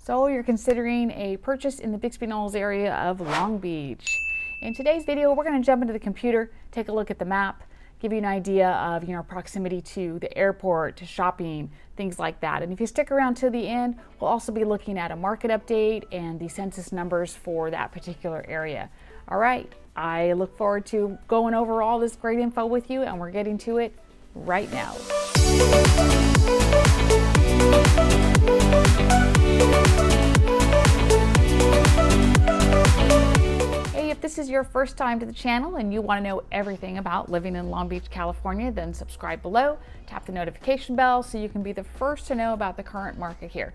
So you're considering a purchase in the Bixby Knolls area of Long Beach. In today's video, we're going to jump into the computer, take a look at the map, give you an idea of proximity to the airport, to shopping, things like that. And if you stick around to the end, we'll also be looking at a market update and the census numbers for that particular area. All right, I look forward to going over all this great info with you, and we're getting to it right now. Hey, if this is your first time to the channel and you want to know everything about living in Long Beach, California, then subscribe below, tap the notification bell so you can be the first to know about the current market here.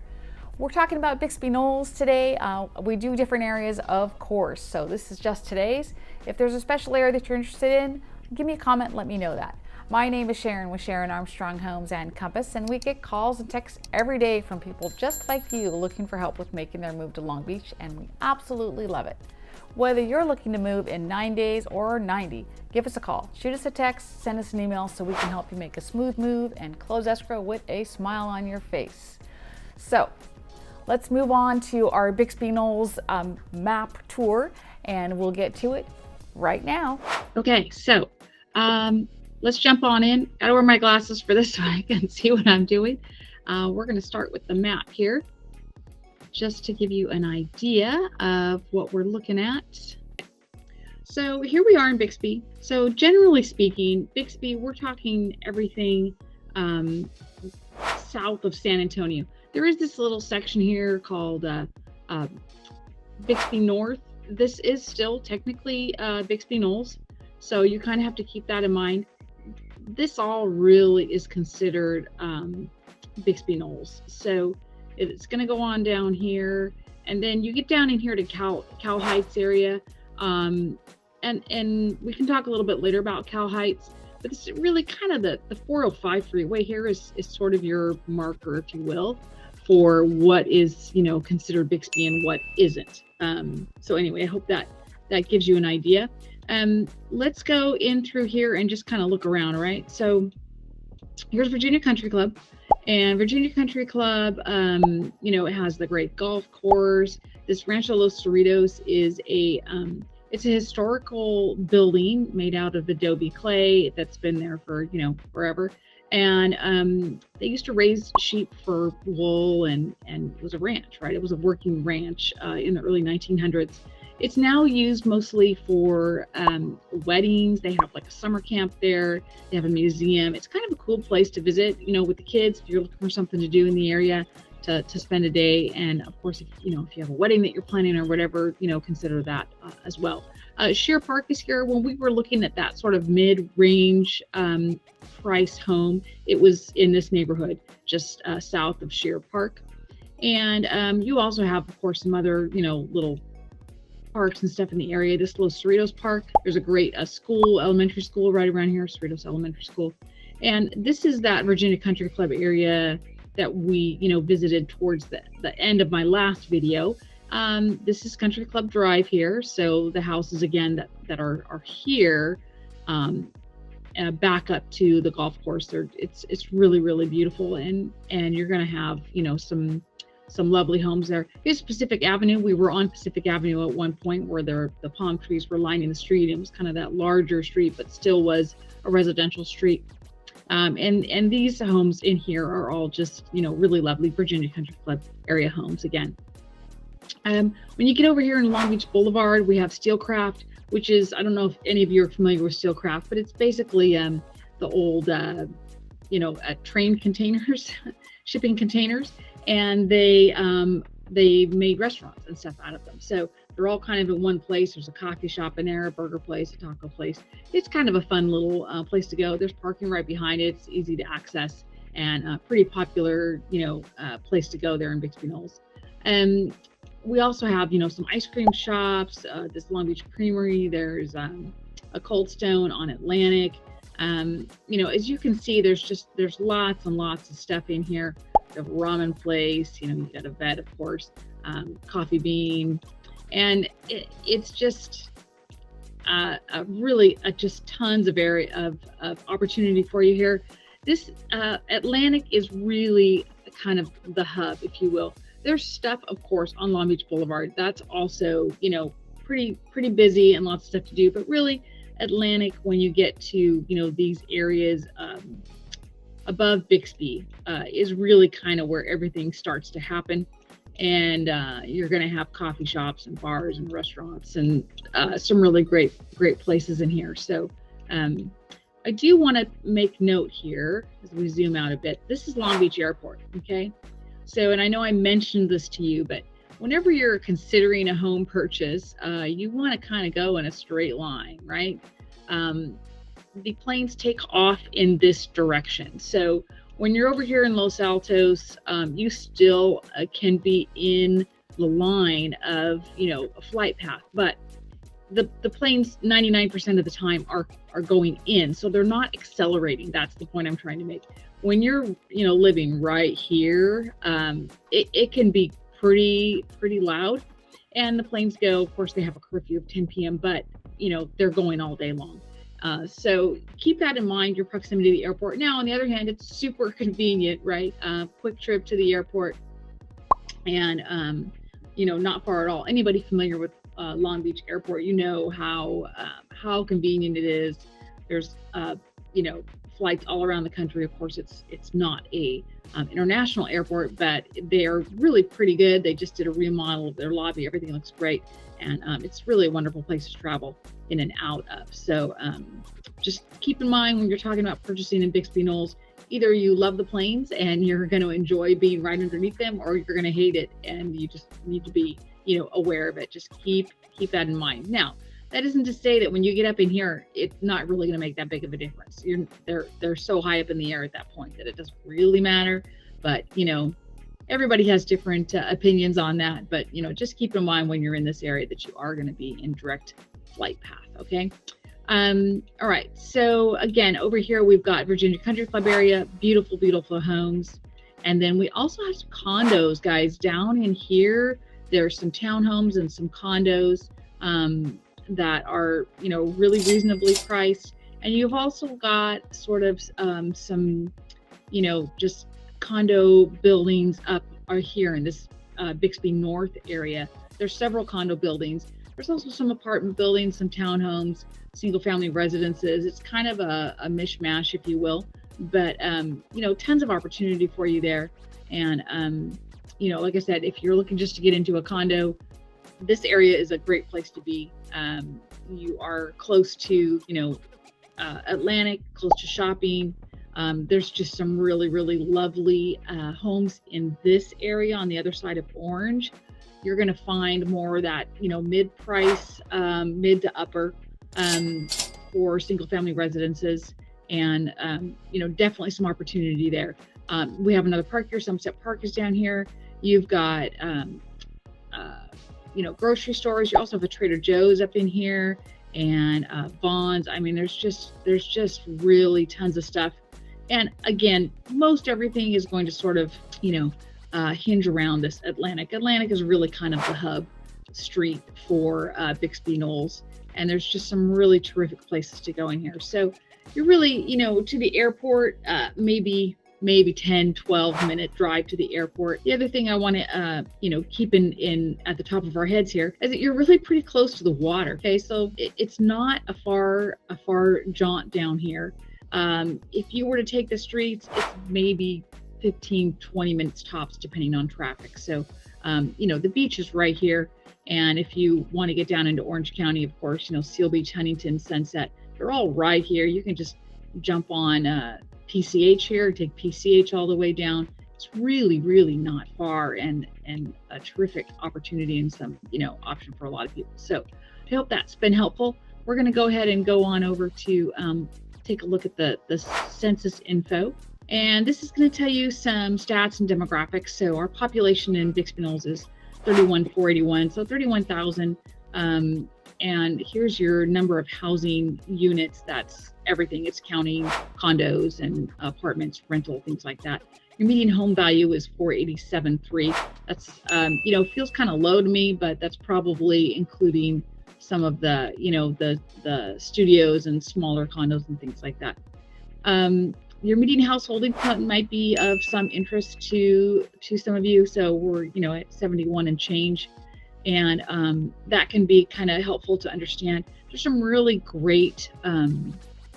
We're talking about Bixby Knolls today. We do different areas, of course, so this is just today's. If there's a special area that you're interested in, give me a comment and let me know that. My name is Sharon with Sharon Armstrong Homes and Compass, and we get calls and texts every day from people just like you looking for help with making their move to Long Beach, and we absolutely love it. Whether you're looking to move in 9 days or 90, give us a call, shoot us a text, send us an email so we can help you make a smooth move and close escrow with a smile on your face. So let's move on to our Bixby Knolls map tour, and we'll get to it right now. Okay, so let's jump on in. Gotta wear my glasses for this so I can see what I'm doing. We're gonna start with the map here, just to give you an idea of what we're looking at. So here we are in Bixby. So generally speaking, Bixby, we're talking everything south of San Antonio. There is this little section here called Bixby North. This is still technically Bixby Knolls, so you kind of have to keep that in mind. This all really is considered Bixby Knolls. So it's going to go on down here, and then you get down in here to Cal Heights area, and we can talk a little bit later about Cal Heights, but this is really kind of the 405 freeway here is sort of your marker, if you will, for what is considered Bixby and what isn't. So anyway, I hope that gives you an idea. Let's go in through here and just kind of look around, right? So here's Virginia Country Club, and Virginia Country Club, it has the great golf course. This Rancho Los Cerritos is it's a historical building made out of adobe clay that's been there for forever. And they used to raise sheep for wool, and it was a ranch, right? It was a working ranch in the early 1900s. It's now used mostly for weddings. They have like a summer camp there. They have a museum. It's kind of a cool place to visit, with the kids, if you're looking for something to do in the area to spend a day. And of course, if you have a wedding that you're planning or whatever, consider that as well. Sheer Park is here. When we were looking at that sort of mid-range price home, it was in this neighborhood, just south of Sheer Park. And you also have, of course, some other, little parks and stuff in the area. This Los Cerritos Park, there's a great elementary school right around here, Cerritos Elementary School. And this is that Virginia Country Club area that we, visited towards the end of my last video. This is Country Club Drive here. So the houses, again, that are here, back up to the golf course. It's really, really beautiful. And you're going to have, some lovely homes there. Here's Pacific Avenue. We were on Pacific Avenue at one point where the palm trees were lining the street. It was kind of that larger street, but still was a residential street. And these homes in here are all just, really lovely Virginia Country Club area homes again. When you get over here in Long Beach Boulevard, we have Steelcraft, which is, I don't know if any of you are familiar with Steelcraft, but it's basically the old, train containers, shipping containers. And they made restaurants and stuff out of them. So they're all kind of in one place. There's a coffee shop in there, a burger place, a taco place. It's kind of a fun little place to go. There's parking right behind it. It's easy to access, and a pretty popular, place to go there in Bixby Knolls. And we also have, some ice cream shops, this Long Beach Creamery. There's a Cold Stone on Atlantic. As you can see, there's lots and lots of stuff in here. A ramen place, you've got a vet, of course, Coffee Bean, and it's just really just tons of area of opportunity for you here. This Atlantic is really kind of the hub, if you will. There's stuff, of course, on Long Beach Boulevard. That's also, pretty busy and lots of stuff to do. But really, Atlantic, when you get to, these areas above Bixby, is really kind of where everything starts to happen. And you're going to have coffee shops and bars and restaurants and some really great places in here. So I do want to make note here as we zoom out a bit. This is Long Beach Airport, okay? So, and I know I mentioned this to you, but whenever you're considering a home purchase, you want to kind of go in a straight line, right? The planes take off in this direction. So when you're over here in Los Altos, you still can be in the line of, a flight path, but the planes 99% of the time are going in, so they're not accelerating. That's the point I'm trying to make. When you're living right here, it can be pretty loud, and the planes go, of course they have a curfew of 10 p.m., but they're going all day long. So keep that in mind, your proximity to the airport. Now, on the other hand, it's super convenient, right? Quick trip to the airport, and not far at all. Anybody familiar with Long Beach Airport, how convenient it is. There's flights all around the country. Of course, it's not a international airport, but they are really pretty good. They just did a remodel of their lobby. Everything looks great, and it's really a wonderful place to travel in and out of. So just keep in mind when you're talking about purchasing in Bixby Knolls, either you love the planes and you're going to enjoy being right underneath them, or you're going to hate it and you just need to be aware of it. Just keep that in mind. Now, that isn't to say that when you get up in here, it's not really going to make that big of a difference. They're so high up in the air at that point that it doesn't really matter. But everybody has different opinions on that. But just keep in mind when you're in this area that you are going to be in direct flight path. Okay. All right. So again, over here we've got Virginia Country Club area, beautiful homes, and then we also have some condos, guys. Down in here, there's some townhomes and some condos that are, really reasonably priced. And you've also got sort of some, just condo buildings up here in this Bixby North area. There's several condo buildings. There's also some apartment buildings, some townhomes, single family residences. It's kind of a mishmash, if you will, but, tons of opportunity for you there. And, like I said, if you're looking just to get into a condo, this area is a great place to be. You are close to, Atlantic, close to shopping. There's just some really lovely homes in this area on the other side of Orange. You're going to find more of that, mid-price, mid to upper for single family residences, and, definitely some opportunity there. We have another park here. Sunset Park is down here. You've got, grocery stores. You also have a Trader Joe's up in here, and Vaughn's. I mean, there's just really tons of stuff. And again, most everything is going to sort of, hinge around this Atlantic. Atlantic is really kind of the hub street for Bixby Knolls, and there's just some really terrific places to go in here. So you're really, to the airport, maybe 10-12 minute drive to the airport. The other thing I want to keep in at the top of our heads here is that you're really pretty close to the water. Okay, so it's not a far jaunt down here. If you were to take the streets, it's maybe 15-20 minutes tops, depending on traffic. So the beach is right here, and if you want to get down into Orange County, of course, Seal Beach, Huntington, Sunset, they're all right here. You can just jump on PCH here, take PCH all the way down. It's really not far, and a terrific opportunity and some option for a lot of people. So I hope that's been helpful. We're going to go ahead and go on over to take a look at the census info, and this is going to tell you some stats and demographics. So our population in Bixby Knolls is 31,481, so 31,000. And here's your number of housing units. That's everything. It's counting condos and apartments, rental, things like that. Your median home value is 487.3. That's feels kind of low to me, but that's probably including some of the the studios and smaller condos and things like that. your median household income might be of some interest to some of you. So we're, at 71 and change, and that can be kind of helpful to understand. There's some really great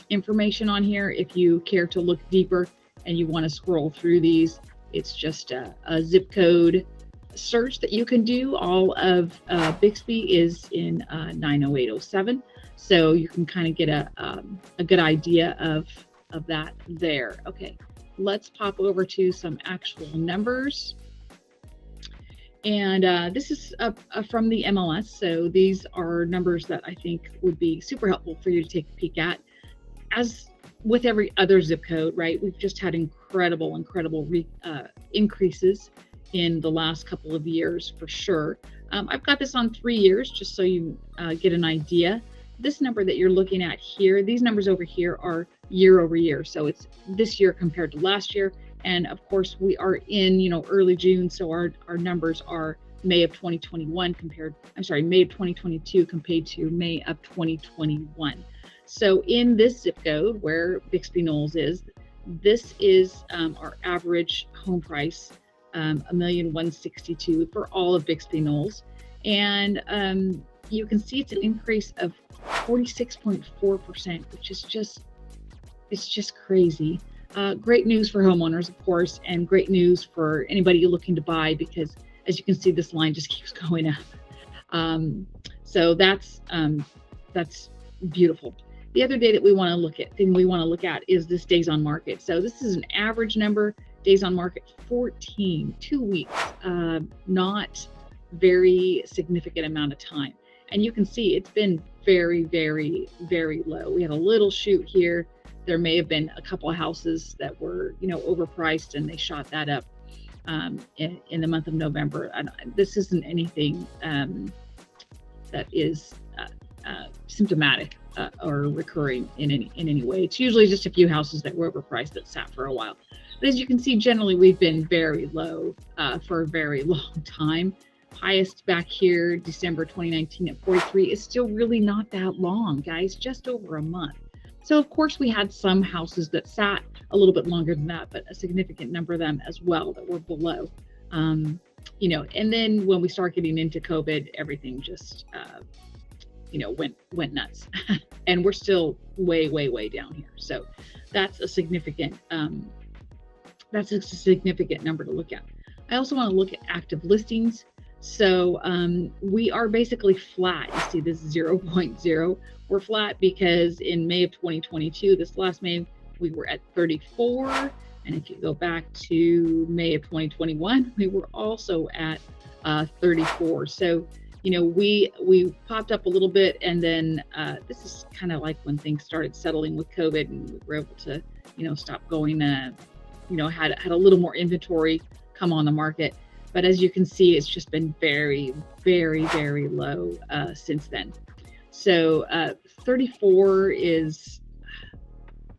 information on here if you care to look deeper and you want to scroll through these. It's just a zip code search that you can do. All of Bixby is in 90807, so you can kind of get a good idea of that there. Okay, let's pop over to some actual numbers. And this is from the MLS, so these are numbers that I think would be super helpful for you to take a peek at. As with every other zip code, right, we've just had incredible increases in the last couple of years for sure. I've got this on 3 years just so you get an idea. This number that you're looking at here, these numbers over here are year over year. So it's this year compared to last year. And of course we are in, early June. So our numbers are May of 2022 compared to May of 2021. So in this zip code where Bixby Knolls is, this is our average home price, $1,162,000 for all of Bixby Knolls. And you can see it's an increase of 46.4%, which is just crazy. Great news for homeowners, of course, and great news for anybody looking to buy, because as you can see, this line just keeps going up. So that's beautiful. The other day that we want to look at is this days on market. So this is an average number, days on market 14, 2 weeks, not very significant amount of time. And you can see it's been very, very, very low. We had a little shoot here. There may have been a couple of houses that were, overpriced, and they shot that up in the month of November. And this isn't anything that is symptomatic or recurring in any way. It's usually just a few houses that were overpriced that sat for a while. But as you can see, generally we've been very low for a very long time. Highest back here, December 2019 at 43, is still really not that long, guys, just over a month. So of course we had some houses that sat a little bit longer than that, but a significant number of them as well that were below. And then when we start getting into COVID, everything just went nuts. And we're still way, way, way down here. So that's a significant number to look at. I also want to look at active listings. So we are basically flat. You see this 0.0. We're flat because in May of 2022, this last May, we were at 34. And if you go back to May of 2021, we were also at 34. So, we popped up a little bit, and then this is kind of like when things started settling with COVID, and we were able to, stop going, had a little more inventory come on the market. But as you can see, it's just been very, very, very low since then. So 34 is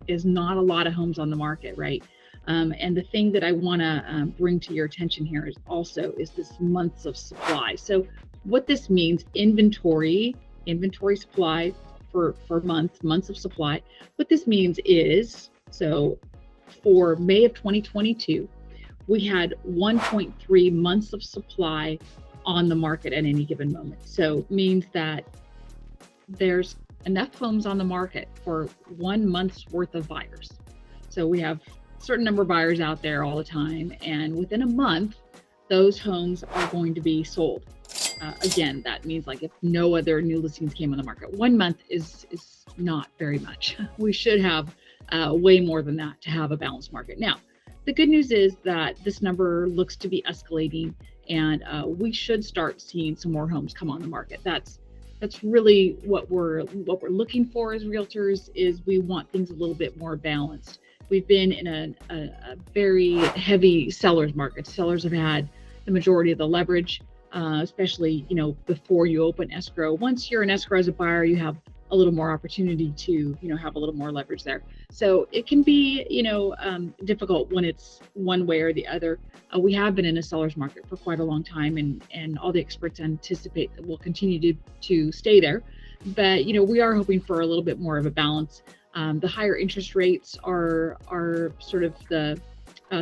not a lot of homes on the market, right? And the thing that I want to bring to your attention here is this months of supply. So what this means, inventory supply for months of supply. What this means is, so for May of 2022, we had 1.3 months of supply on the market at any given moment. So it means that there's enough homes on the market for 1 month's worth of buyers. So we have a certain number of buyers out there all the time, and within a month, those homes are going to be sold. Again, that means like if no other new listings came on the market. 1 month is not very much. We should have way more than that to have a balanced market. Now, the good news is that this number looks to be escalating, and we should start seeing some more homes come on the market. That's really what we're looking for as realtors. Is we want things a little bit more balanced. We've been in a very heavy sellers market. Sellers have had the majority of the leverage, especially before you open escrow. Once you're in escrow as a buyer, you have a little more opportunity to have a little more leverage there. So it can be difficult when it's one way or the other. We have been in a seller's market for quite a long time, and all the experts anticipate that we'll continue to stay there. But we are hoping for a little bit more of a balance. The higher interest rates are sort of the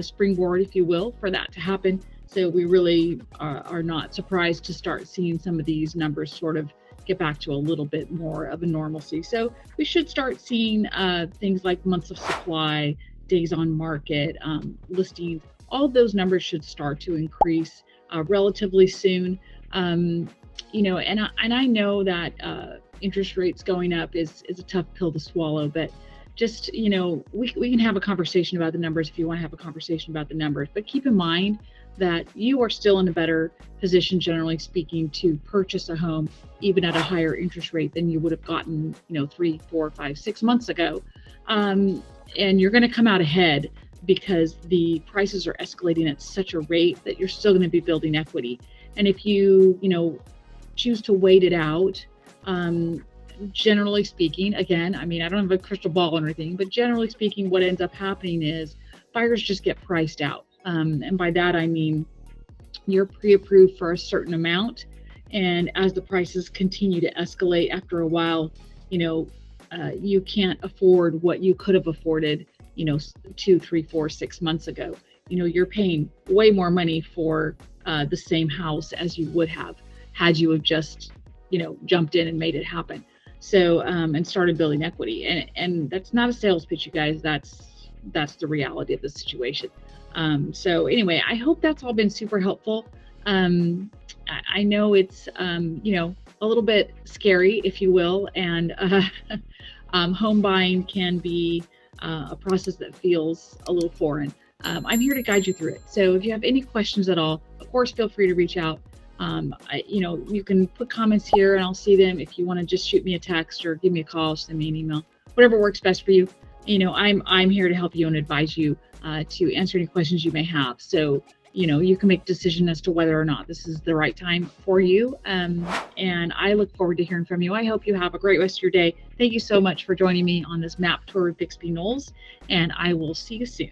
springboard, if you will, for that to happen. So we really are not surprised to start seeing some of these numbers sort of get back to a little bit more of a normalcy. So we should start seeing things like months of supply, days on market, listings. All of those numbers should start to increase relatively soon. And I know that interest rates going up is a tough pill to swallow, but just, we can have a conversation about the numbers if you want to have a conversation about the numbers, but keep in mind that you are still in a better position, generally speaking, to purchase a home even at a higher interest rate than you would have gotten, 3, 4, 5, 6 months ago. And you're going to come out ahead because the prices are escalating at such a rate that you're still going to be building equity. And if you, choose to wait it out, generally speaking, again, I mean, I don't have a crystal ball or anything, but generally speaking, what ends up happening is buyers just get priced out. And by that, I mean, you're pre-approved for a certain amount. And as the prices continue to escalate after a while, you can't afford what you could have afforded, 2, 3, 4, 6 months ago. You're paying way more money for the same house as you would have had you have just, jumped in and made it happen. So, and started building equity. And that's not a sales pitch, you guys. That's the reality of the situation. So anyway, I hope that's all been super helpful. I know it's, a little bit scary, if you will, and home buying can be a process that feels a little foreign. I'm here to guide you through it. So if you have any questions at all, of course, feel free to reach out. You can put comments here and I'll see them. If you want to just shoot me a text or give me a call, send me an email, whatever works best for you. I'm here to help you and advise you to answer any questions you may have. So, you can make a decision as to whether or not this is the right time for you. And I look forward to hearing from you. I hope you have a great rest of your day. Thank you so much for joining me on this map tour of Bixby Knolls, and I will see you soon.